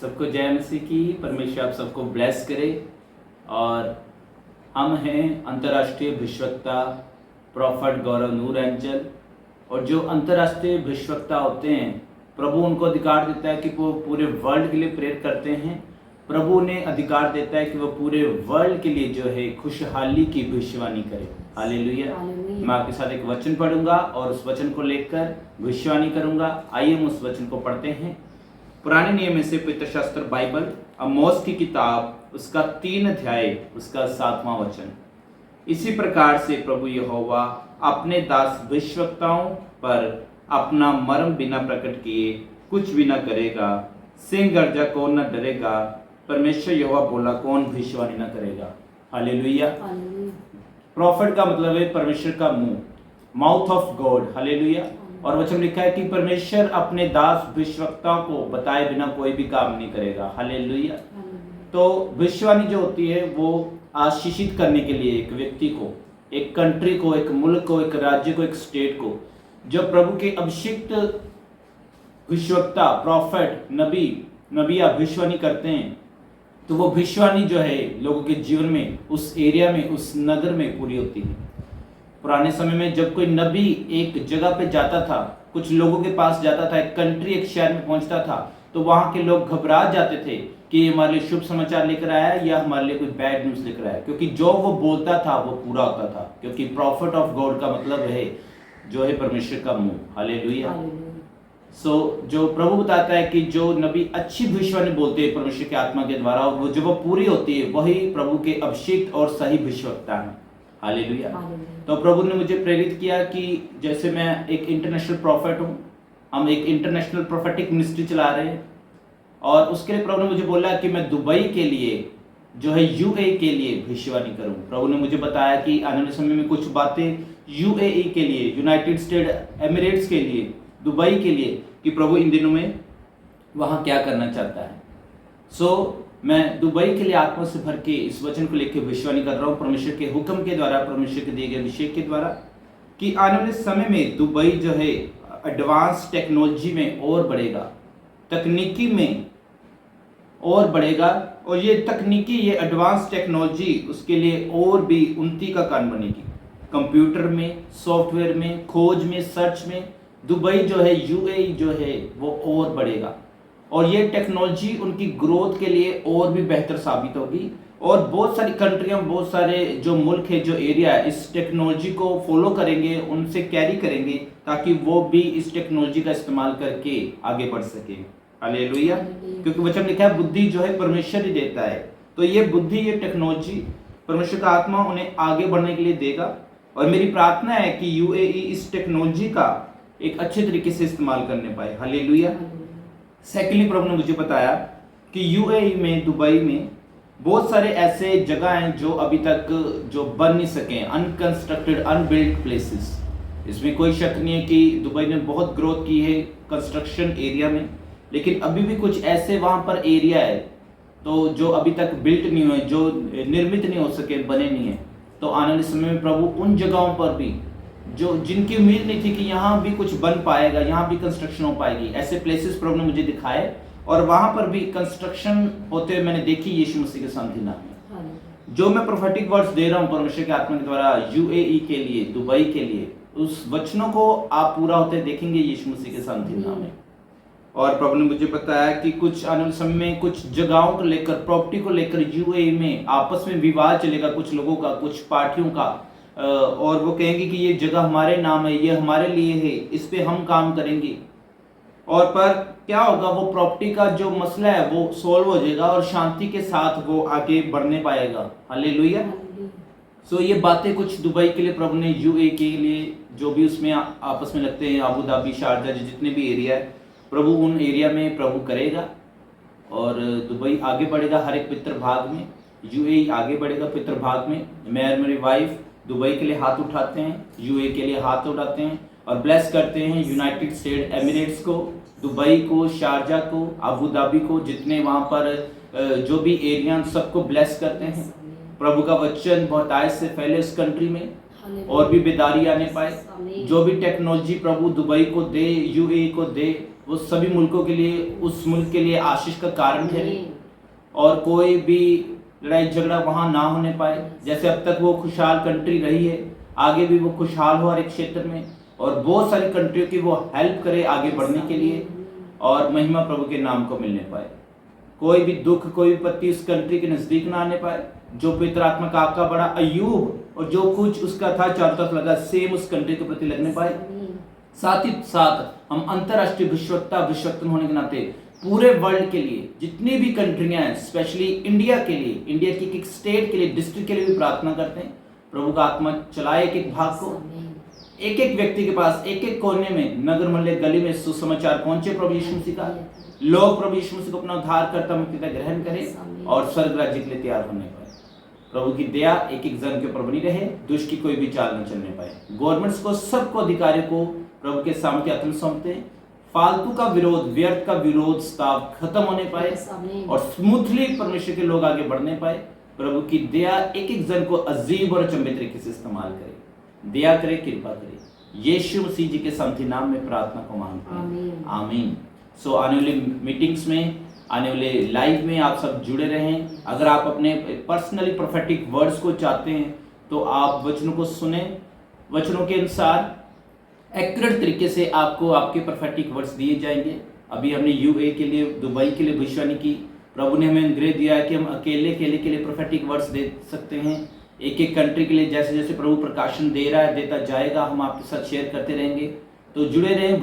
सबको जय मसीह की। परमेश्वर आप सबको ब्लेस करे। और हम हैं अंतर्राष्ट्रीय भविष्यवक्ता प्रॉफिट गौरव नूर एंजल। और जो अंतर्राष्ट्रीय भविष्यवक्ता होते हैं, प्रभु उनको अधिकार देता है कि वो पूरे वर्ल्ड के लिए प्रेयर करते हैं। प्रभु उन्हें अधिकार देता है कि वो पूरे वर्ल्ड के लिए जो है खुशहाली की भविष्यवाणी करे। हालेलुया। मैं आपके साथ एक वचन पढ़ूंगा और उस वचन को लेकर भविष्यवाणी करूंगा। आइए हम उस वचन को पढ़ते हैं। पुराने नियम में से पवित्र शास्त्र बाइबल आमोस की किताब उसका 3 अध्याय उसका 7वां वचन। इसी प्रकार से प्रभु यहोवा अपने दास भविष्यवक्ताओं पर अपना मर्म बिना प्रकट किए कुछ भी न करेगा। सिंह गर्जा कौन न डरेगा, परमेश्वर यहोवा बोला कौन भविष्यवाणी न करेगा। हालेलुया। प्रॉफिट का मतलब है परमेश्वर का मुंह, माउथ ऑफ गॉड। हालेलुया। और वचन लिखा है कि परमेश्वर अपने दास भविष्यवक्ताओं को बताए बिना कोई भी काम नहीं करेगा। हालेलुया। तो भविष्यवाणी जो होती है वो आशीषित करने के लिए एक व्यक्ति को, एक कंट्री को, एक मुल्क को, एक राज्य को, एक स्टेट को, जो प्रभु के अभिषिक्त भविष्यवक्ता प्रॉफिट नबिया भविष्यवाणी करते हैं, तो वो भविष्यवाणी जो है लोगों के जीवन में, उस एरिया में, उस नगर में पूरी होती है। पुराने समय में जब कोई नबी एक जगह पे जाता था, कुछ लोगों के पास जाता था, एक कंट्री, एक शहर में पहुंचता था, तो वहां के लोग घबरा जाते थे कि हमारे लिए शुभ समाचार लेकर आया या हमारे लिए कोई बैड न्यूज लेकर आया, क्योंकि जो वो बोलता था वो पूरा होता था। क्योंकि प्रॉफिट ऑफ गॉड का मतलब है जो है परमेश्वर का मुंह। हालेलुया। जो प्रभु बताता है कि जो नबी अच्छी भविष्यवाणी बोलते हैं परमेश्वर की आत्मा के द्वारा, वो जो वो पूरी होती है, वही प्रभु के अभिषिक्त और सही भविष्यवक्ता है। हालेलुया। तो प्रभु ने मुझे प्रेरित किया कि जैसे मैं एक इंटरनेशनल प्रॉफिट हूँ, हम एक इंटरनेशनल प्रोफेटिक मिनिस्ट्री चला रहे हैं, और उसके लिए प्रभु ने मुझे बोला कि मैं दुबई के लिए जो है यूएई के लिए भविष्यवाणी करूं। प्रभु ने मुझे बताया कि आने वाले समय में कुछ बातें यूएई के लिए, यूनाइटेड स्टेट एमिरेट्स के लिए, दुबई के लिए, कि प्रभु इन दिनों में वहाँ क्या करना चाहता है। मैं दुबई के लिए आत्मा से भर के इस वचन को लेकर भविष्यवाणी कर रहा हूँ परमेश्वर के हुक्म के द्वारा, परमेश्वर के दिए गए अभिषेक के द्वारा, कि आने वाले समय में दुबई जो है एडवांस टेक्नोलॉजी में और बढ़ेगा, तकनीकी में और बढ़ेगा, और ये तकनीकी, ये एडवांस टेक्नोलॉजी उसके लिए और भी उन्नति का कारण बनेगी। कंप्यूटर में, सॉफ्टवेयर में, खोज में, सर्च में दुबई जो है, यूएई जो है, वो और बढ़ेगा। और ये टेक्नोलॉजी उनकी ग्रोथ के लिए और भी बेहतर साबित होगी। और बहुत सारी कंट्रियां, बहुत सारे जो मुल्क है, जो एरिया है, इस टेक्नोलॉजी को फॉलो करेंगे, उनसे कैरी करेंगे, ताकि वो भी इस टेक्नोलॉजी का इस्तेमाल करके आगे बढ़ सके। हालेलुया। क्योंकि वचन लिखा है बुद्धि जो है परमेश्वर ही देता है। तो ये बुद्धि, ये टेक्नोलॉजी परमेश्वर का आत्मा उन्हें आगे बढ़ने के लिए देगा। और मेरी प्रार्थना है कि यूएई इस टेक्नोलॉजी का एक अच्छे तरीके से इस्तेमाल करने पाए। हालेलुया। सेकेंडली प्रभु ने मुझे बताया कि यूएई में, दुबई में बहुत सारे ऐसे जगह हैं जो अभी तक जो बन नहीं सके, अनकंस्ट्रक्टेड, अनबिल्ट प्लेसेस। इसमें कोई शक नहीं है कि दुबई ने बहुत ग्रोथ की है कंस्ट्रक्शन एरिया में, लेकिन अभी भी कुछ ऐसे वहाँ पर एरिया है तो जो अभी तक बिल्ट नहीं हुए, जो निर्मित नहीं हो सके, बने नहीं है। तो आने वाले समय में प्रभु उन जगहों पर भी, जो जिनकी उम्मीद नहीं थी कि यहाँ भी कुछ बन पाएगा, यहाँ भी कंस्ट्रक्शन हो पाएगी, ऐसे प्लेसेस प्रभु ने मुझे दिखाए, और वहाँ पर भी कंस्ट्रक्शन होते हुए मैंने देखी यीशु मसीह के शांति नाम में। जो मैं प्रोफेटिक वर्ड्स दे रहा हूँ परमेश्वर के आत्मा के द्वारा यूएई के लिए, दुबई के लिए, उस वचनों को आप पूरा होते देखेंगे यीशु मसीह के शांति नाम में। और प्रभु ने मुझे बताया कि कुछ आने वाले समय में कुछ जगहों को लेकर, प्रॉपर्टी को लेकर यूएई में आपस में विवाद चलेगा, कुछ लोगों का, कुछ पार्टियों का, और वो कहेंगे कि ये जगह हमारे नाम है, ये हमारे लिए है, इस पे हम काम करेंगे। और पर क्या होगा, वो प्रॉपर्टी का जो मसला है वो सोल्व हो जाएगा और शांति के साथ वो आगे बढ़ने पाएगा। हालेलुया। ये बातें कुछ दुबई के लिए प्रभु ने, यूएई के लिए, जो भी उसमें आपस में लगते हैं, अबू धाबी, शारजा, जितने भी एरिया है, प्रभु उन एरिया में प्रभु करेगा। और दुबई आगे बढ़ेगा हर एक पितर भाग में, यूएई आगे बढ़ेगा पितर भाग में। मैं और मेरी वाइफ दुबई के लिए हाथ उठाते हैं, यूएई के लिए हाथ उठाते हैं और ब्लेस करते हैं यूनाइटेड स्टेट एमिरेट्स को, दुबई को, शारजा को, अबू धाबी को, जितने वहाँ पर जो भी एरिया, सबको ब्लेस करते हैं। प्रभु का वचन बहुत आयत से फैले इस कंट्री में, और भी बेदारी आने पाए। जो भी टेक्नोलॉजी प्रभु दुबई को दे, यूएई को दे, वो सभी मुल्कों के लिए, उस मुल्क के लिए आशीष का कारण ठहरे और कोई भी लड़ाई झगड़ा वहाँ ना होने पाए। जैसे अब तक वो खुशहाल कंट्री रही है, आगे भी वो खुशहाल हो हर एक क्षेत्र में, और बहुत सारी कंट्रियों की वो हेल्प करे आगे बढ़ने के लिए, और महिमा प्रभु के नाम को मिलने पाए। कोई भी दुख, कोई विपत्ति उस कंट्री के नजदीक ना आने पाए। जो पवित्र आत्मा का आपका बड़ा अय्यूब और जो कुछ उसका था चारों तरफ लगा, सेम उस कंट्री के प्रति लगने पाए। साथ ही साथ हम अंतरराष्ट्रीय विश्वस्तन होने के नाते पूरे वर्ल्ड के लिए जितनी भी कंट्रियां हैं, स्पेशली इंडिया के लिए, इंडिया की एक स्टेट के लिए, डिस्ट्रिक्ट के लिए भी प्रार्थना करते हैं। प्रभु का आत्मा चलाए एक एक भाग को, एक एक व्यक्ति के पास, एक एक कोने में, नगर मोहल्ले गली में सुसमाचार पहुंचे प्रभु यीशु मसीह का। लोग प्रभु यीशु मसीह को अपना उद्धारकर्ता मुक्तिदाता ग्रहण करें और स्वर्ग राज्य के लिए तैयार होने पाए। प्रभु की दया एक एक जन के ऊपर बनी रहे, दुष्ट की कोई भी चाल न चलने पाए। गवर्नमेंट्स को, सबको, अधिकारियों को प्रभु के सामने आत्म सौंपते, फालतू का विरोध, व्यर्थ का विरोध स्ताव खत्म होने पाए और स्मूथली परमेश्वर के लोग आगे बढ़ने पाए। प्रभु की दया एक एक जन को अजीब और अचंभित तरीके से इस्तेमाल करे, दया करे, कृपा करे। यीशु मसीह जी के सामर्थी नाम में प्रार्थना को मांगते हैं, आमीन। सो आने वाली मीटिंग्स में, आने वाले लाइव में आप सब जुड़े रहें। अगर आप अपने पर्सनली प्रोफेटिक वर्ड्स को चाहते हैं तो आप वचनों को सुने, वचनों के अनुसार एक्यूरेट तरीके से आपको आपके प्रोफेटिक वर्ड्स दिए जाएंगे। अभी हमने यूए के लिए, दुबई के लिए भविष्यवाणी की। प्रभु ने हमें अनुग्रह दिया है कि हम अकेले के लिए प्रोफेटिक वर्ड्स दे सकते हैं। एक एक कंट्री के लिए जैसे जैसे प्रभु प्रकाशन दे रहा है, देता जाएगा, हम आपके साथ शेयर करते रहेंगे। तो जुड़े रहें।